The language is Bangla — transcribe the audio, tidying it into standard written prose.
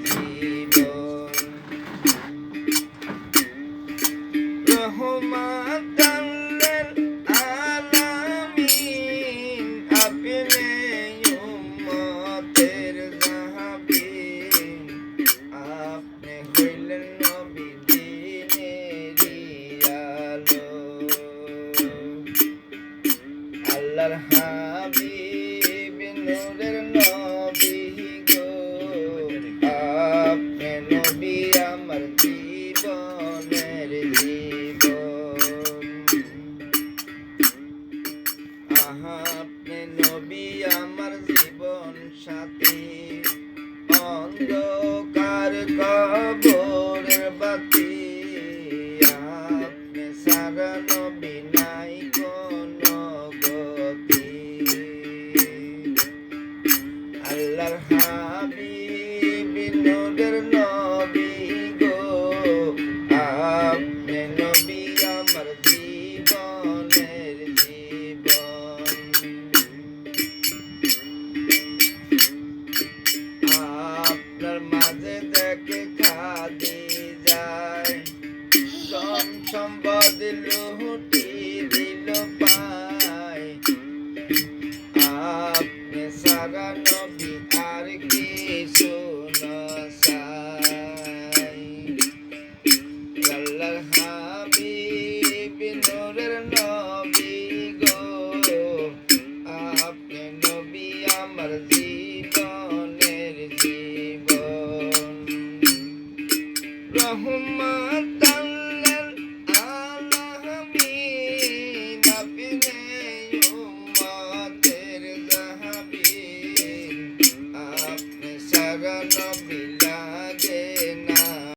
জীবন রহমাতাল লিল আলামিন আপনি উম্মতের জাহাবীন আপনি হইলেন নবী দ্বীনেরই আলো আল্লাহর হাবিব নূরের নবী গো আপনি নবী আমার জীবনের জীবন আপনি নবী আমার জীবন সাথী অন্ধকার কবরের বাতি আপনি সারা নবী নাই কোনো গতি আল্লাহর হাবিব নূরের নবী গো আপনি নবী আমার জীবনের জীবন আপনার মাঝে দেখে খাদি যায় সম্পদ লুটি দিল পায় আপনি সারা নবী আর কিছু না চাই আল্লাহর হাবিব নূরের নবী গো আপনি নবী আমার জীবনের জীবন রহমাতাল লিল আলামিন আপনি উম্মতের জাহাবীন আপনি সারা নবী